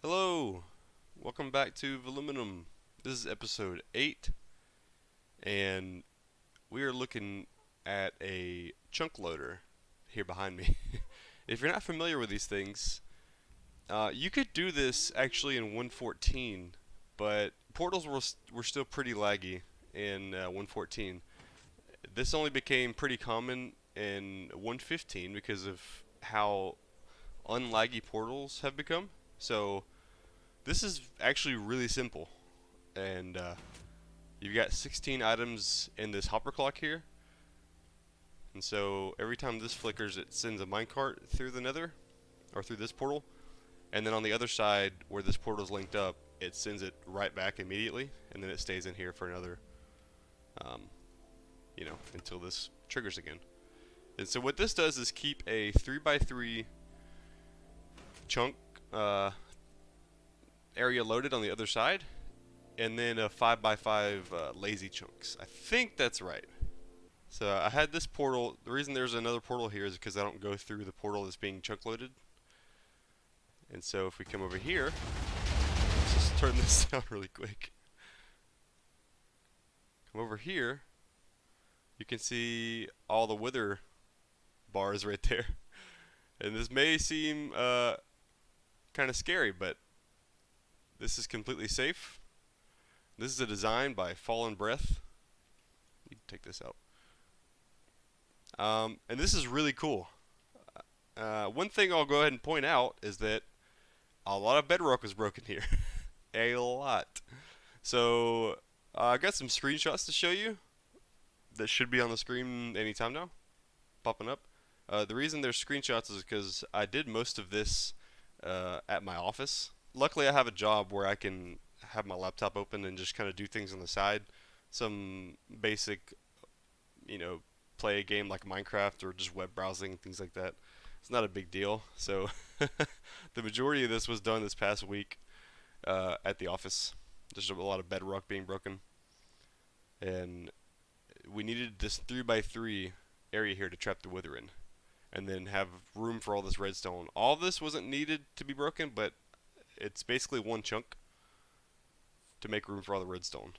Hello, welcome back to Voluminum. This is episode 8, and we are looking at a chunk loader here behind me. If you're not familiar with these things, you could do this actually in 1.14, but portals were still pretty laggy in 1.14. This only became pretty common in 1.15 because of how unlaggy portals have become. So this is actually really simple, and you've got 16 items in this hopper clock here, and so every time this flickers it sends a minecart through the nether, or through this portal, and then on the other side where this portal is linked up it sends it right back immediately, and then it stays in here for another, until this triggers again. And so what this does is keep a 3x3 chunk area loaded on the other side, and then a 5x5 lazy chunks. I think that's right. So I had this portal. The reason there's another portal here is because I don't go through the portal that's being chunk loaded. And so if we come over here, let's just turn this down really quick. Come over here, you can see all the wither bars right there. And this may seem kind of scary, but this is completely safe. This is a design by Fallen Breath. You can take this out. And this is really cool. One thing I'll go ahead and point out is that a lot of bedrock was broken here. A lot. So I got some screenshots to show you that should be on the screen anytime now, popping up. The reason there's screenshots is because I did most of this at my office. Luckily I have a job where I can have my laptop open and just kind of do things on the side. Some basic, play a game like Minecraft or just web browsing, things like that. It's not a big deal. So the majority of this was done this past week at the office. There's a lot of bedrock being broken, and we needed this 3x3 area here to trap the wither in, and then have room for all this redstone. All of this wasn't needed to be broken, but it's basically one chunk to make room for all the redstone.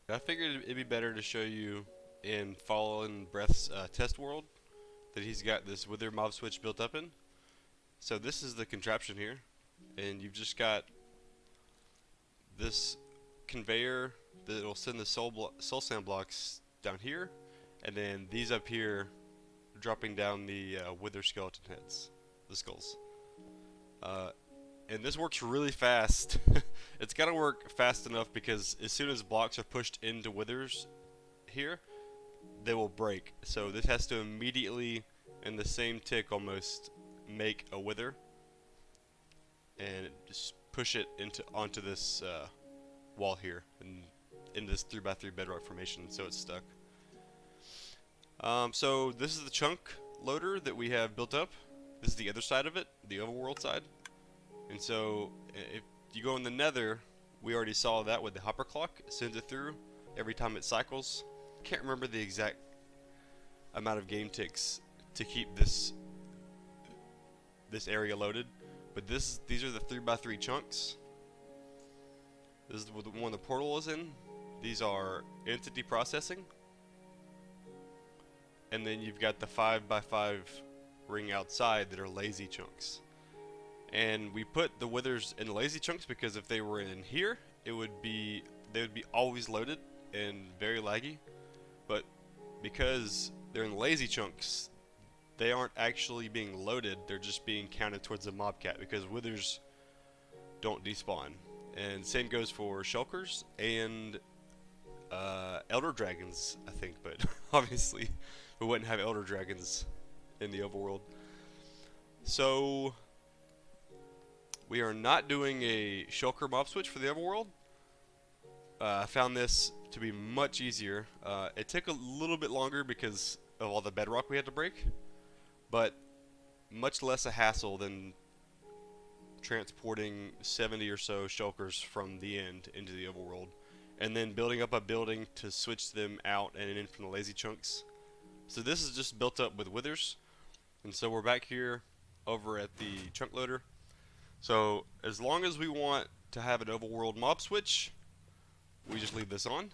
I figured it'd be better to show you in Fallen Breath's test world that he's got this wither mob switch built up in. So this is the contraption here, and you've just got this conveyor that'll send the soul sand blocks down here, and then these up here dropping down the wither skeleton heads, the skulls. And this works really fast. It's got to work fast enough because as soon as blocks are pushed into withers here, they will break. So this has to immediately, in the same tick almost, make a wither and just push it onto this wall here and in this 3x3 bedrock formation, so it's stuck. So this is the chunk loader that we have built up. This is the other side of it, the overworld side. And so if you go in the nether, we already saw that with the hopper clock. It sends it through every time it cycles. Can't remember the exact amount of game ticks to keep this area loaded, but these are the 3x3 chunks. This is the one the portal is in. These are entity processing, and then you've got the 5x5 ring outside that are lazy chunks. And we put the withers in the lazy chunks because if they were in here, they would be always loaded and very laggy. But because they're in lazy chunks, they aren't actually being loaded, they're just being counted towards the mob cat because withers don't despawn. And same goes for Shulkers and Elder Dragons, I think, but obviously we wouldn't have Elder Dragons in the overworld. So we are not doing a Shulker mob switch for the overworld. I found this to be much easier. It took a little bit longer because of all the bedrock we had to break, but much less a hassle than transporting 70 or so Shulkers from the end into the overworld, and then building up a building to switch them out and in from the lazy chunks. So this is just built up with withers, and so we're back here over at the chunk loader. So as long as we want to have an overworld mob switch, we just leave this on.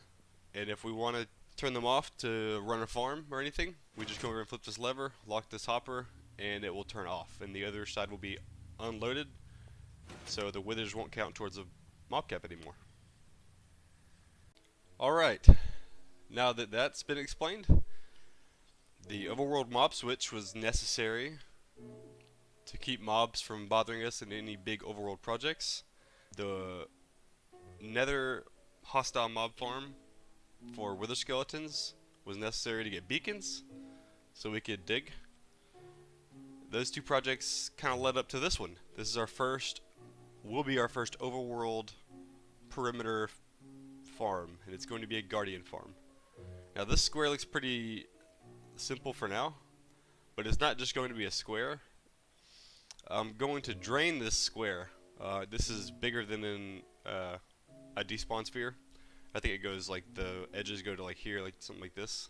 And if we want to turn them off to run a farm or anything, we just come over and flip this lever, lock this hopper, and it will turn off. And the other side will be unloaded, so the withers won't count towards the mob cap anymore. Alright, now that that's been explained, the overworld mob switch was necessary to keep mobs from bothering us in any big overworld projects. The nether hostile mob farm for wither skeletons was necessary to get beacons so we could dig. Those two projects kind of led up to this one. This is our first, will be our first overworld perimeter farm, and it's going to be a guardian farm. Now this square looks pretty simple for now, but it's not just going to be a square. I'm going to drain this square. This is bigger than in a despawn sphere. I think it goes like the edges go to like here, like something like this.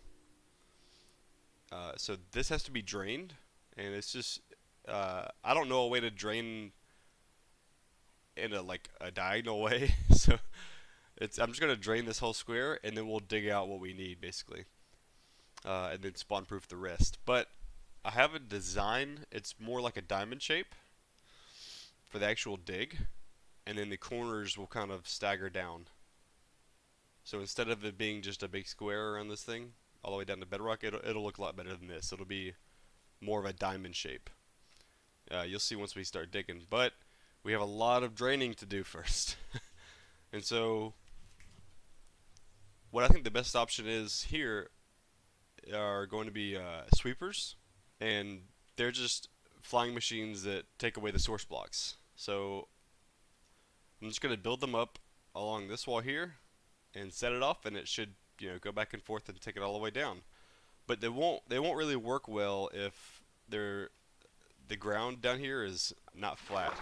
So this has to be drained, and it's just I don't know a way to drain in a diagonal way. So I'm just gonna drain this whole square, and then we'll dig out what we need basically, and then spawn proof the rest. But I have a design. It's more like a diamond shape for the actual dig, and then the corners will kind of stagger down. So instead of it being just a big square around this thing, all the way down to bedrock, it'll look a lot better than this. It'll be more of a diamond shape. You'll see once we start digging, but we have a lot of draining to do first. And so what I think the best option is here are going to be sweepers, and they're just flying machines that take away the source blocks. So I'm just going to build them up along this wall here and set it off, and it should, you know, go back and forth and take it all the way down. But they won't really work well if the ground down here is not flat.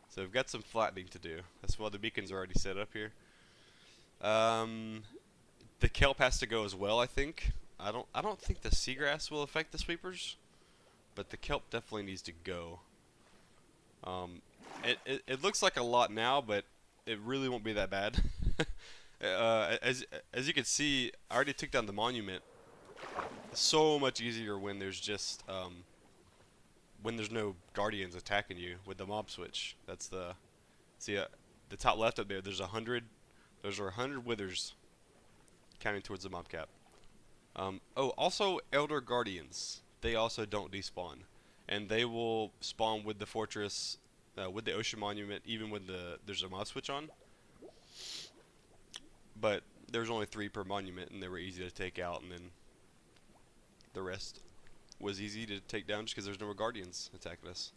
So we've got some flattening to do. That's why the beacons are already set up here. The kelp has to go as well, I think. I don't think the seagrass will affect the sweepers, but the kelp definitely needs to go. It looks like a lot now, but it really won't be that bad. As you can see, I already took down the monument. It's so much easier when there's just when there's no guardians attacking you with the mob switch. That's the the top left up there. There's 100. Those are 100 withers counting towards the mob cap. Oh, also elder guardians. They also don't despawn, and they will spawn with the fortress, with the ocean monument, even when there's a mob switch on. But there's only 3 per monument, and they were easy to take out, and then the rest was easy to take down just because there's no more guardians attacking us.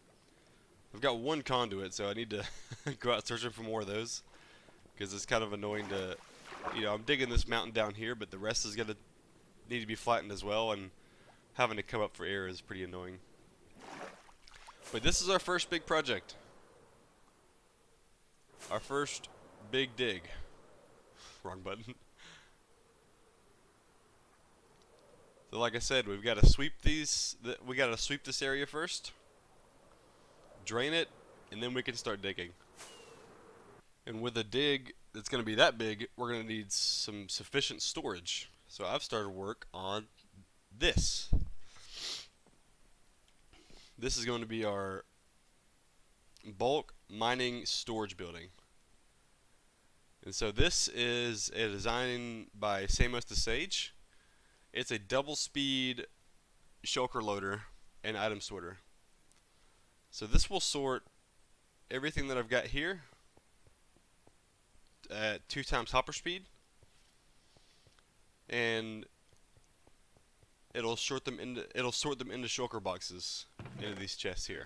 I've got 1 conduit, so I need to go out searching for more of those, because it's kind of annoying to, you know, I'm digging this mountain down here, but the rest is gonna need to be flattened as well, and having to come up for air is pretty annoying. But this is our first big project. Our first big dig. Wrong button. So like I said, we've got to sweep we got to sweep this area first, drain it, and then we can start digging. And with a dig that's going to be that big, we're going to need some sufficient storage. So I've started work on this. This is going to be our bulk mining storage building. And so this is a design by SamostheSage. It's a double speed shulker loader and item sorter. So this will sort everything that I've got here at 2 times hopper speed, and it'll sort them into shulker boxes into these chests here.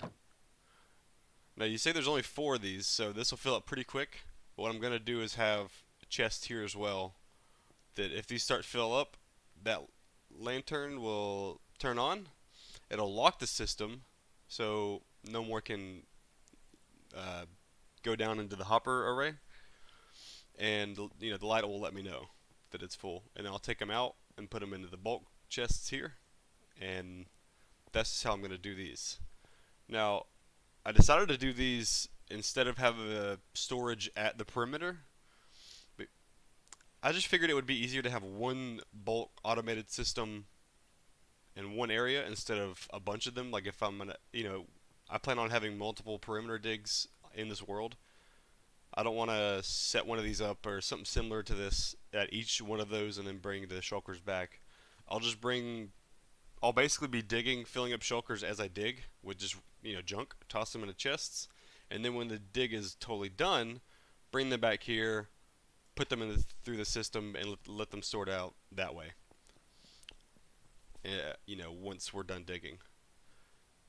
Now you say there's only 4 of these, so this will fill up pretty quick. What I'm going to do is have a chest here as well, that if these start to fill up, that lantern will turn on. It'll lock the system, so no more can go down into the hopper array, and you know, the light will let me know that it's full, and I'll take them out and put them into the bulk chests here, and that's how I'm going to do these. Now, I decided to do these instead of having a storage at the perimeter, I just figured it would be easier to have one bulk automated system in one area instead of a bunch of them. Like if I'm gonna, I plan on having multiple perimeter digs in this world. I don't want to set one of these up or something similar to this at each one of those and then bring the shulkers back. I'll basically be digging, filling up shulkers as I dig with just, junk, toss them into chests, and then when the dig is totally done, bring them back here, put them through the system, and let them sort out that way. Once we're done digging.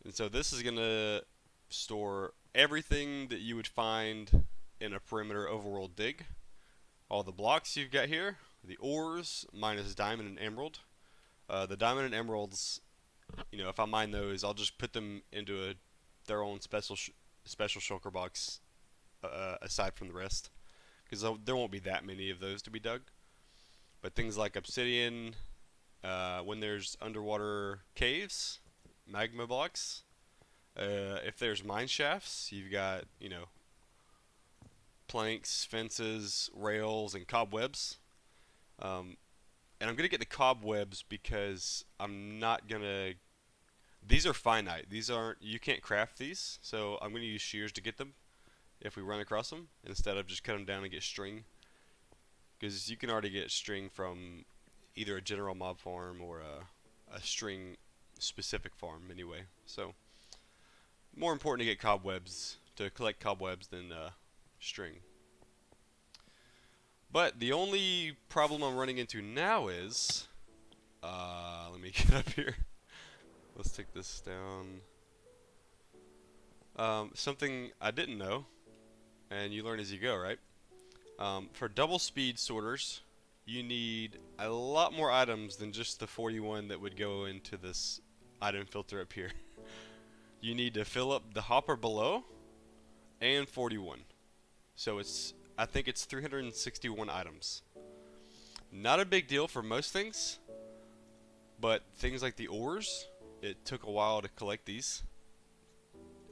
And so this is going to store everything that you would find in a perimeter overworld dig. All the blocks you've got here, the ores minus diamond and emerald. The diamond and emeralds, if I mine those, I'll just put them into their own special shulker box aside from the rest, because there won't be that many of those to be dug. But things like obsidian, when there's underwater caves, magma blocks, if there's mine shafts, you've got, planks, fences, rails, and cobwebs. And I'm going to get the cobwebs because I'm not going to... These are finite. You can't craft these, so I'm going to use shears to get them if we run across them, instead of just cut them down and get string. Because you can already get string from either a general mob farm or a string specific farm anyway. So, more important to get cobwebs, to collect cobwebs than string. But the only problem I'm running into now is, let me get up here. Let's take this down. Something I didn't know, and you learn as you go, right? For double speed sorters, you need a lot more items than just the 41 that would go into this item filter up here. You need to fill up the hopper below and 41. So I think it's 361 items. Not a big deal for most things, but things like the ores, it took a while to collect these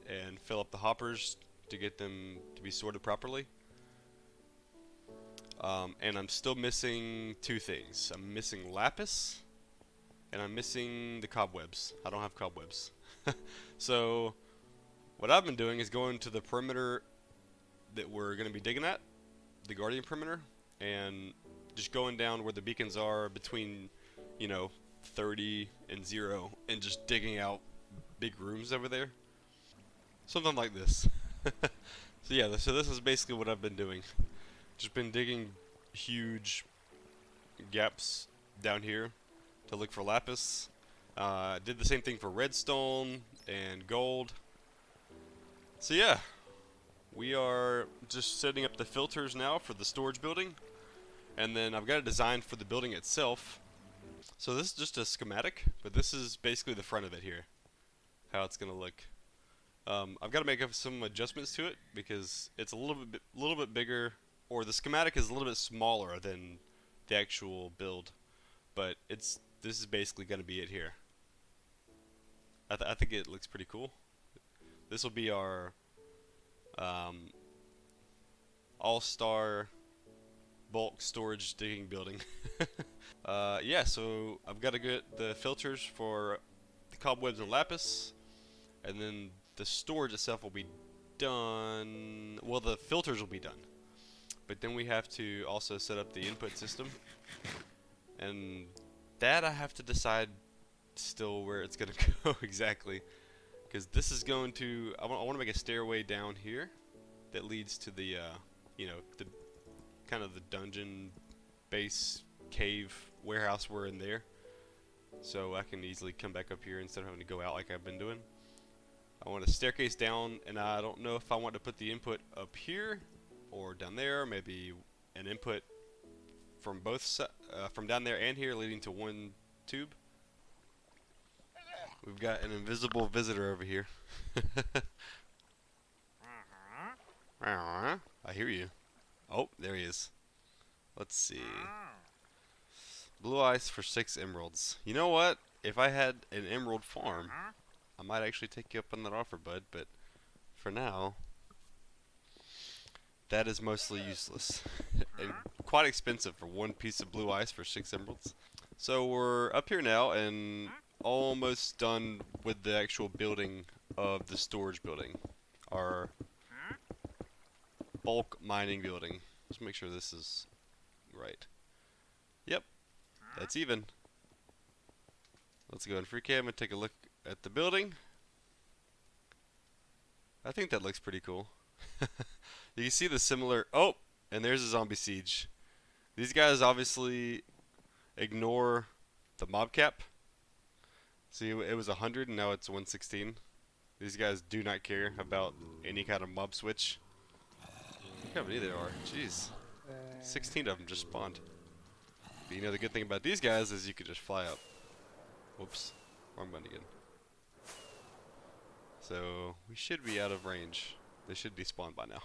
and fill up the hoppers to get them to be sorted properly. And I'm still missing two things. I'm missing lapis, and I'm missing the cobwebs. I don't have cobwebs. So what I've been doing is going to the perimeter that we're going to be digging at, the Guardian perimeter, and just going down where the beacons are between, 30 and 0, and just digging out big rooms over there. Something like this. So this is basically what I've been doing. Just been digging huge gaps down here to look for lapis. Did the same thing for redstone and gold. So yeah, we are just setting up the filters now for the storage building, and then I've got a design for the building itself. So this is just a schematic, but this is basically the front of it here, how it's gonna look. I've got to make some adjustments to it because it's a little bit bigger, or the schematic is a little bit smaller than the actual build, but this is basically gonna be it here. I think it looks pretty cool. This will be our all-star bulk storage digging building. Yeah, so I've got to get the filters for the cobwebs and lapis, and then the storage itself will be done. Well, the filters will be done, but then we have to also set up the input system, and that I have to decide still where it's gonna go exactly, because this is going to, I want to make a stairway down here that leads to the the kind of the dungeon base cave warehouse we're in there, so I can easily come back up here instead of having to go out like I've been doing. I want a staircase down, and I don't know if I want to put the input up here or down there. Maybe an input from from down there and here leading to one tube. We've got an invisible visitor over here. I hear you. Oh, there he is. Let's see. Blue ice for 6 emeralds. You know what? If I had an emerald farm, I might actually take you up on that offer, bud. But for now, that is mostly useless and quite expensive for one piece of blue ice for 6 emeralds. So we're up here now and almost done with the actual building of the storage building. Our bulk mining building. Let's make sure this is right. Yep, that's even. Let's go in free cam and take a look at the building. I think that looks pretty cool. You can see the similar... Oh! And there's a zombie siege. These guys obviously ignore the mob cap. See, it was 100 and now it's 116. These guys do not care about any kind of mob switch. Look how many there are. Jeez. 16 of them just spawned. But you know the good thing about these guys is you could just fly up. Whoops. Wrong button again. So, we should be out of range. They should despawn by now.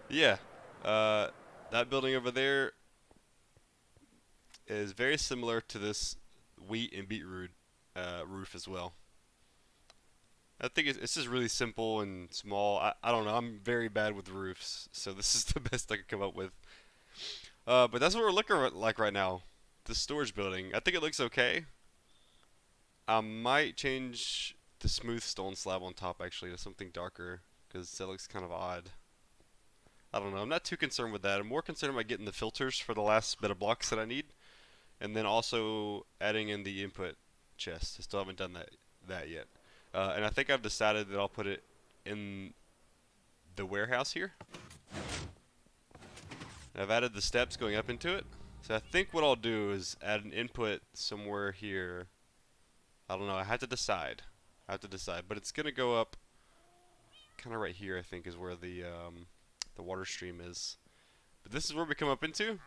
Yeah. That building over there is very similar to this wheat and beetroot roof as well. I think it's just really simple and small. I don't know. I'm very bad with roofs, so this is the best I could come up with. But that's what we're looking like right now. The storage building. I think it looks okay. I might change the smooth stone slab on top actually to something darker because that looks kind of odd. I don't know. I'm not too concerned with that. I'm more concerned about getting the filters for the last bit of blocks that I need, and then also adding in the input chest. I still haven't done that yet. And I think I've decided that I'll put it in the warehouse here. I've added the steps going up into it. So I think what I'll do is add an input somewhere here. I don't know. I have to decide. But it's gonna go up kind of right here. I think is where the water stream is. But this is where we come up into.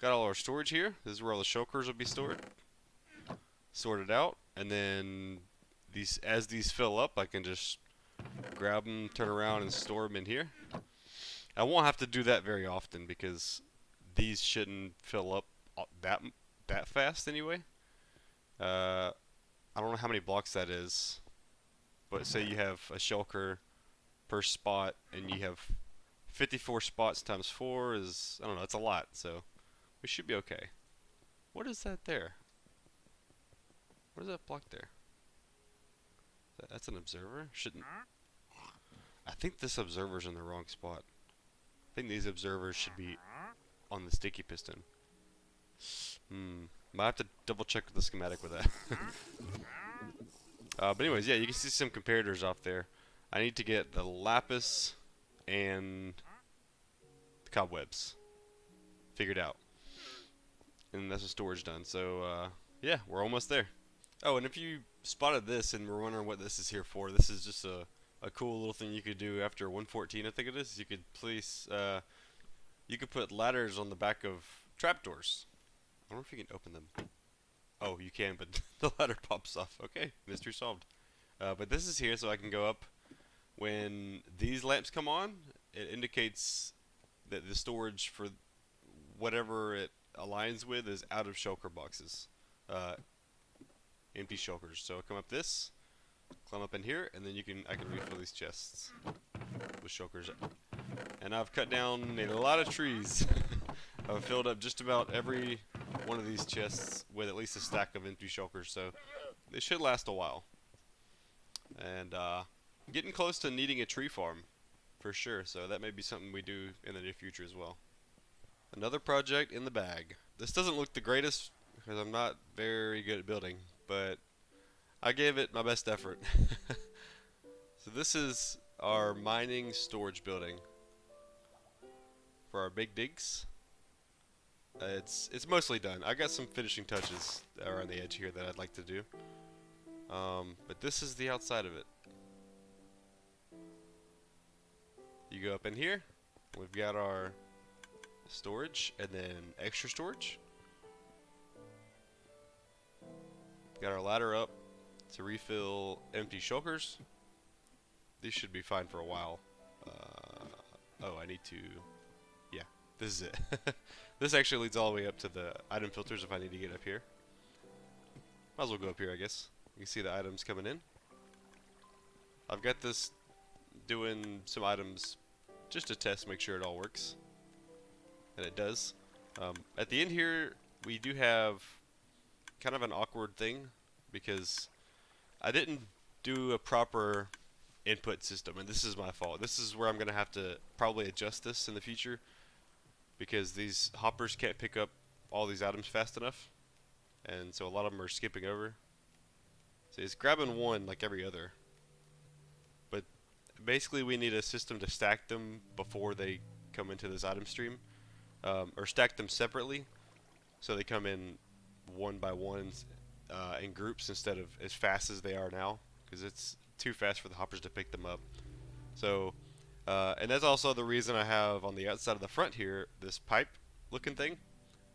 Got all our storage here. This is where all the shulkers will be stored. Sorted out, and then as these fill up, I can just grab them, turn around, and store them in here. I won't have to do that very often because these shouldn't fill up that fast anyway. I don't know how many blocks that is, but say you have a shulker per spot and you have 54 spots times 4 is, I don't know, it's a lot, so we should be okay. What is that there? What is that block there? That's an observer? Shouldn't... I think this observer's in the wrong spot. I think these observers should be on the sticky piston. Might have to double check the schematic with that. But anyways, yeah, you can see some comparators off there. I need to get the lapis and the cobwebs figured out. And that's the storage done. So, yeah, we're almost there. Oh, and if you spotted this and were wondering what this is here for, this is just a cool little thing you could do after 114, I think it is. You could place, you could put ladders on the back of trapdoors. I wonder if you can open them. Oh, you can, but the ladder pops off. Okay, mystery solved. But this is here so I can go up. When these lamps come on, it indicates that the storage for whatever it aligns with is out of shulker boxes. Empty shulkers. So come up this, climb up in here, and then I can refill these chests with shulkers. And I've cut down a lot of trees. I've filled up just about every one of these chests with at least a stack of empty shulkers, so they should last a while. And getting close to needing a tree farm for sure, so that may be something we do in the near future as well. Another project in the bag. This doesn't look the greatest because I'm not very good at building, but I gave it my best effort. So this is our mining storage building for our big digs. It's mostly done. I got some finishing touches around the edge here that I'd like to do. But this is the outside of it. You go up in here. We've got our storage and then extra storage. Got our ladder up to refill empty shulkers. These should be fine for a while. Oh, I need to... Yeah, this is it. This actually leads all the way up to the item filters if I need to get up here. Might as well go up here, I guess. You can see the items coming in. I've got this doing some items just to test, make sure it all works, and it does. At the end here, we do have kind of an awkward thing because I didn't do a proper input system, and this is my fault. This is where I'm going to have to probably adjust this in the future because these hoppers can't pick up all these items fast enough, and so a lot of them are skipping over. So it's grabbing one like every other, but basically we need a system to stack them before they come into this item stream, or stack them separately so they come in one by one in groups instead of as fast as they are now, because it's too fast for the hoppers to pick them up. So and that's also the reason I have on the outside of the front here this pipe looking thing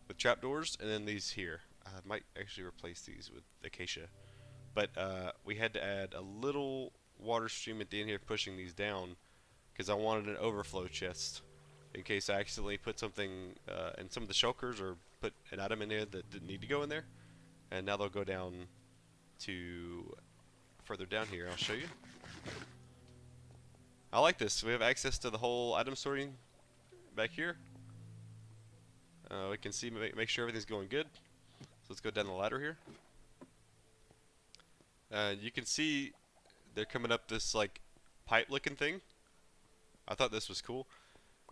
with trapdoors, and then these here. I might actually replace these with acacia, but we had to add a little water stream at the end here pushing these down because I wanted an overflow chest in case I accidentally put something in some of the shulkers or put an item in there that didn't need to go in there. And now they'll go down to further down here. I'll show you. I like this. We have access to the whole item sorting back here. We can see, make sure everything's going good. So let's go down the ladder here. You can see they're coming up this like pipe looking thing. I thought this was cool.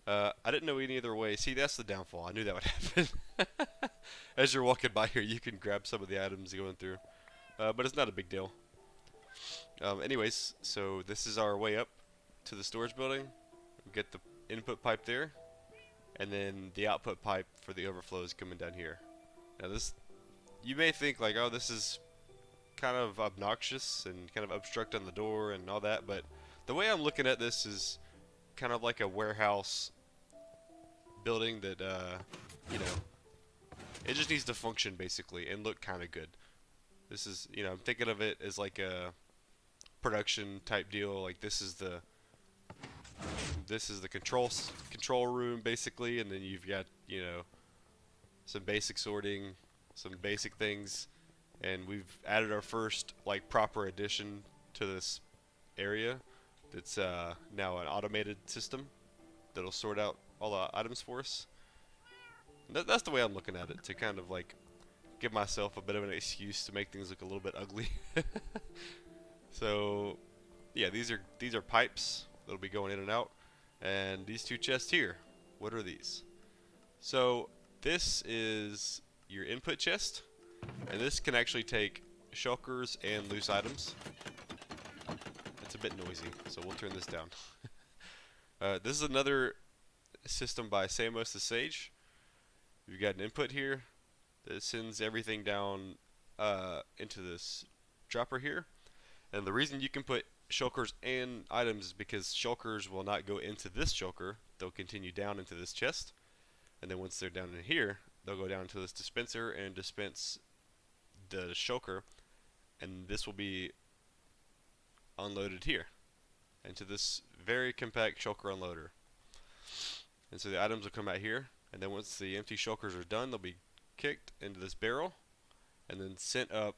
I didn't know any other way. See, that's the downfall. I knew that would happen. As you're walking by here, you can grab some of the items going through. But it's not a big deal. Anyways, so this is our way up to the storage building. We get the input pipe there, and then the output pipe for the overflows coming down here. Now this, you may think like, oh, this is kind of obnoxious and kind of obstructing the door and all that, but the way I'm looking at this is kind of like a warehouse building that, you know, it just needs to function basically and look kind of good. This is, you know, I'm thinking of it as like a production type deal. Like this is the control room basically, and then you've got, you know, some basic sorting, some basic things, and we've added our first like proper addition to this area. That's now an automated system that'll sort out all the items for us. That's the way I'm looking at it, to kind of like give myself a bit of an excuse to make things look a little bit ugly. So yeah, these are pipes that'll be going in and out, and these two chests here, what are these? So this is your input chest, and this can actually take shulkers and loose items. It's a bit noisy, so we'll turn this down. This is another system by SamostheSage. You've got an input here that sends everything down into this dropper here. And the reason you can put shulkers and items is because shulkers will not go into this shulker. They'll continue down into this chest. And then once they're down in here, they'll go down to this dispenser and dispense the shulker. And this will be unloaded here into this very compact shulker unloader. And so the items will come out here, and then once the empty shulkers are done, they'll be kicked into this barrel and then sent up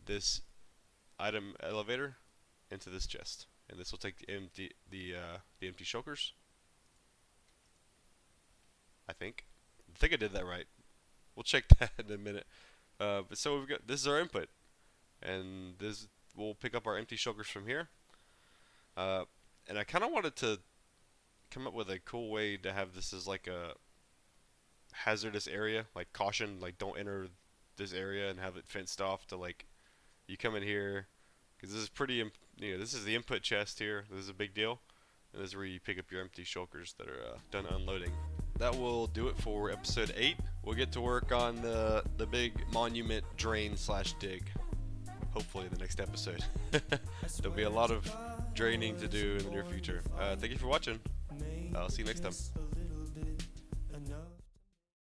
this item elevator into this chest. And this will take the empty shulkers. I think I did that right. We'll check that in a minute. But so we've got, this is our input, and this we'll pick up our empty shulkers from here. And I kind of wanted to come up with a cool way to have this as like a hazardous area, like caution, like don't enter this area, and have it fenced off to like you come in here, because this is pretty, you know, this is the input chest here. This is a big deal, and this is where you pick up your empty shulkers that are done unloading. That will do it for episode 8. We'll get to work on the big monument drain / dig. Hopefully in the next episode. There'll be a lot of draining to do in the near future. Thank you for watching. I'll see you next time.